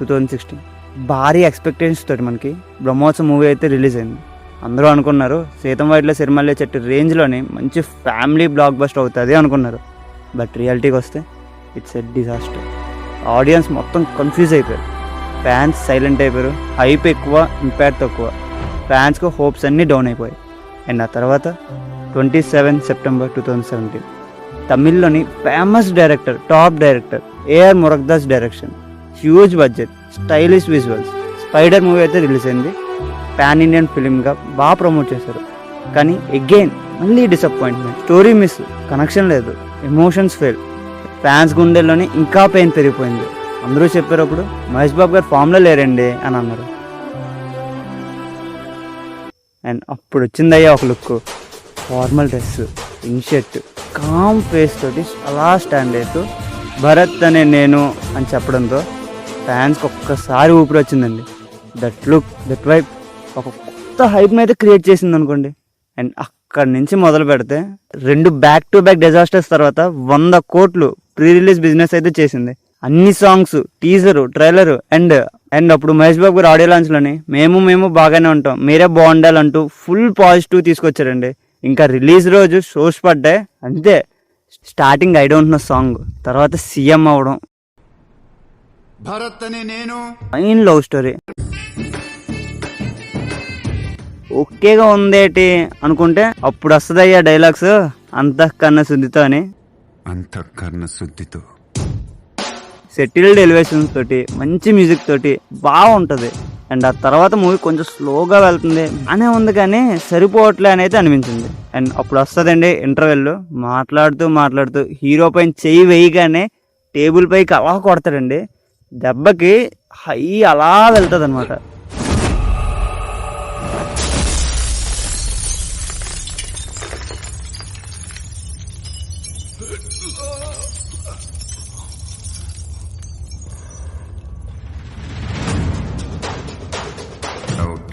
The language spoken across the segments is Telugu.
2016 భారీ ఎక్స్పెక్టేషన్స్ తోటి మనకి బ్రహ్మోత్సవం మూవీ అయితే రిలీజ్ అయింది. అందరూ అనుకున్నారు సీతం వైట్ల సిరిమల్లె చెట్టు రేంజ్లోని మంచి ఫ్యామిలీ బ్లాక్ బస్టర్ అవుతుంది అనుకున్నారు. బట్ రియాలిటీకి వస్తే ఇట్స్ ఎ డిజాస్టర్. ఆడియన్స్ మొత్తం కన్ఫ్యూజ్ అయిపోయారు, ఫ్యాన్స్ సైలెంట్ అయిపోయారు, హైప్ ఎక్కువ ఇంపాక్ట్ తక్కువ, ఫ్యాన్స్కి హోప్స్ అన్నీ డౌన్ అయిపోయాయి. అండ్ ఆ తర్వాత 27 సెప్టెంబర్ 2017 తమిళ్లోని famous director, top director A R Murugadoss direction, huge budget, stylish visuals Spyder movie అయితే రిలీజ్ అయింది. పాన్ ఇండియన్ ఫిలింగా బాగా ప్రమోట్ చేశారు. కానీ అగైన్ మళ్ళీ డిసప్పాయింట్మెంట్, స్టోరీ మిస్, కనెక్షన్ లేదు, ఎమోషన్స్ ఫెయిల్, ఫ్యాన్స్ గుండెల్లోని ఇంకా పెయిన్ పెరిగిపోయింది. అందరూ చెప్పారు అప్పుడు మహేష్ బాబు గారు ఫామ్లో లేరండి అని అన్నారు. అండ్ అప్పుడు వచ్చిందయ్యా ఒక look, formal dress, in shirt, calm face తోటి అలా స్టాండ్ అవుతూ భరత్ అనే నేను అని చెప్పడంతో ఫ్యాన్స్కి ఒక్కసారి ఊపిరి వచ్చిందండి. దట్ లుక్, దట్ వైబ్ ఒక కొత్త హైప్ని అయితే క్రియేట్ చేసింది అనుకోండి. అండ్ అక్కడి నుంచి మొదలు పెడితే 2 బ్యాక్ టు బ్యాక్ డిజాస్టర్స్ తర్వాత 100 కోట్లు ప్రీ రిలీజ్ బిజినెస్ అయితే చేసింది. అన్ని సాంగ్స్, టీజరు, ట్రైలరు అండ్ అప్పుడు మహేష్ బాబు గారు ఆడియో లాంచ్లోని మేము బాగానే ఉంటాం, మీరే బాగుండాలంటూ ఫుల్ పాజిటివ్ తీసుకొచ్చారండి. ఇంకా రిలీజ్ రోజు షోస్ పడ్డాయి అంతే. Starting I don't know song, తర్వాత సీఎం అవడం, భరత్ అనే నేను, ఫైన్ లవ్ స్టోరీ, ఓకేగా ఉందేటి అనుకుంటే అప్పుడు వస్తుందయ్యా డైలాగ్స్ అంతఃకరణ శుద్ధితో అని. అంతఃకరణ శుద్ధితో సెటిల్డ్ ఎలివేషన్స్ తోటి మంచి మ్యూజిక్ తోటి బాగుంటుంది. అండ్ ఆ తర్వాత మూవీ కొంచెం స్లోగా వెళ్తుంది, బాగానే ఉంది కానీ సరిపోవట్లే అని అయితే అనిపించింది. అండ్ అప్పుడు వస్తుందండి ఇంటర్వెల్, మాట్లాడుతూ హీరో పైన చెయ్యి వేయగానే టేబుల్ పైకి అలా కొడతాడండి. దెబ్బకి హై అలా వెళ్తుంది అనమాట.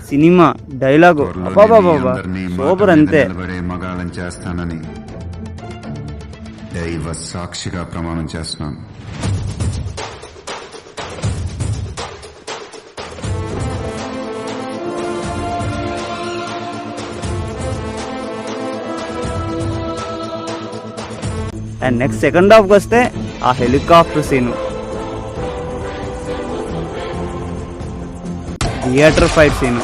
సినిమా డైలాగు అబాబాబా సూపర్ అంతే. మగాళం చేస్తానని దైవ సాక్షిగా ప్రమాణం చేస్తున్నాను. అండ్ నెక్స్ట్ సెకండ్ హాఫ్కి వస్తే ఆ helicopter scene, theatre fight scene,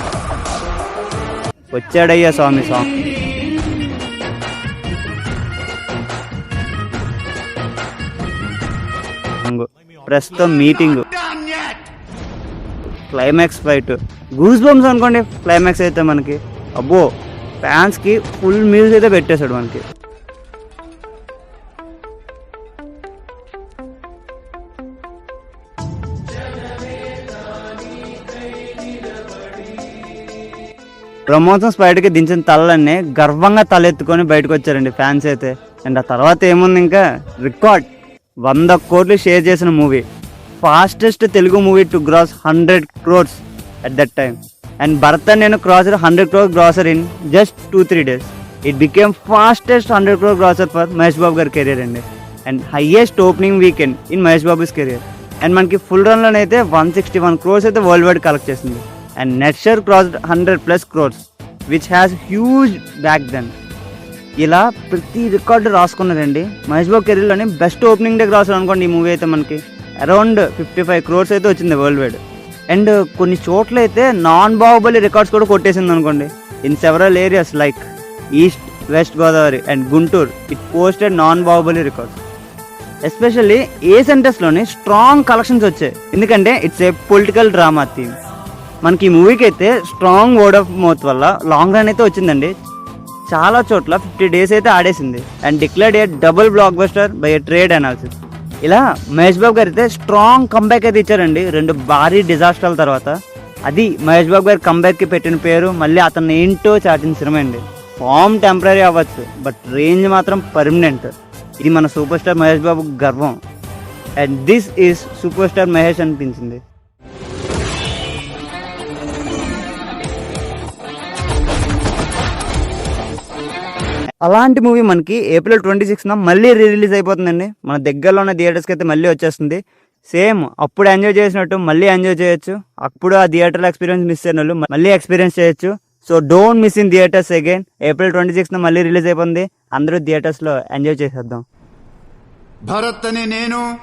వచ్చాడయ్యా స్వామి సాంగ్, ప్రస్తుతం meeting, climax fight, goose bumps అనుకోండి. క్లైమాక్స్ అయితే మనకి అబ్బో ఫ్యాన్స్కి ఫుల్ మ్యూజిక్ అయితే పెట్టేశాడు మనకి. బ్రహ్మోత్సవం స్పైడ్కి దించిన తలలన్నీ గర్వంగా తలెత్తుకొని బయటకు వచ్చారండి ఫ్యాన్స్ అయితే. అండ్ ఆ తర్వాత ఏముంది, ఇంకా రికార్డ్ 100 కోట్లు షేర్ చేసిన movie, fastest Telugu movie to gross 100 crores at that time. And Bharat Nenu crossed 100 crore grosser in just 2-3 days. It became fastest 100 crore grosser for Mahesh Babu గారి కెరీర్ అండి. And highest opening weekend in Mahesh Babu's career. And మనకి ఫుల్ రన్లోనైతే 161 crores అయితే వరల్డ్ వైడ్ కలెక్ట్ చేసింది. And net share crossed 100+ crores which has huge back then. ఇలా ప్రతి రికార్డు రాసుకున్నారండి. మహేష్ బాబు కెరీర్లోని బెస్ట్ ఓపెనింగ్ డే గ్రాస్ అనుకోండి ఈ మూవీ అయితే మనకి అరౌండ్ 55 crores అయితే వచ్చింది వరల్డ్ వైడ్. అండ్ కొన్ని చోట్ల అయితే నాన్ బాహుబలి రికార్డ్స్ కూడా కొట్టేసింది అనుకోండి. In several areas like east, west Godavari and Guntur it posted non Baahubali records. Especially A సెంటర్స్లోని స్ట్రాంగ్ కలెక్షన్స్ వచ్చాయి, ఎందుకంటే it's a political drama theme. మనకి ఈ మూవీకి అయితే స్ట్రాంగ్ వర్డ్ ఆఫ్ మౌత్ వల్ల లాంగ్ రన్ అయితే వచ్చిందండి. చాలా చోట్ల 50 days అయితే ఆడేసింది. And declared a double blockbuster by a trade analysis. ఇలా మహేష్ బాబు గారు అయితే స్ట్రాంగ్ కంబ్యాక్ అయితే ఇచ్చారండి 2 భారీ డిజాస్టర్ల తర్వాత. అది మహేష్ బాబు గారి కంబ్యాక్కి పెట్టిన పేరు, మళ్ళీ అతను ఏంటో చాటిన సినిమా అండి. ఫామ్ టెంపరీ అవ్వచ్చు బట్ రేంజ్ మాత్రం పర్మనెంట్. ఇది మన సూపర్ స్టార్ మహేష్ బాబు గర్వం. And this is super star Mahesh అనిపించింది. అలాంటి మూవీ మనకి April 26న మళ్ళీ రిలీజ్ అయిపోతుందండి. మన దగ్గరలో ఉన్న థియేటర్స్కి అయితే మళ్ళీ వచ్చేస్తుంది. సేమ్ అప్పుడు ఎంజాయ్ చేసినట్టు మళ్ళీ ఎంజాయ్ చేయొచ్చు. అప్పుడు ఆ థియేటర్లో ఎక్స్పీరియన్స్ మిస్ అయిన వాళ్ళు మళ్ళీ ఎక్స్పీరియన్స్ చేయొచ్చు. So don't miss in theatres again. April 26th మళ్ళీ రిలీజ్ అయిపోయింది. అందరూ థియేటర్స్లో ఎంజాయ్ చేసేద్దాం. భరత్ అని నేను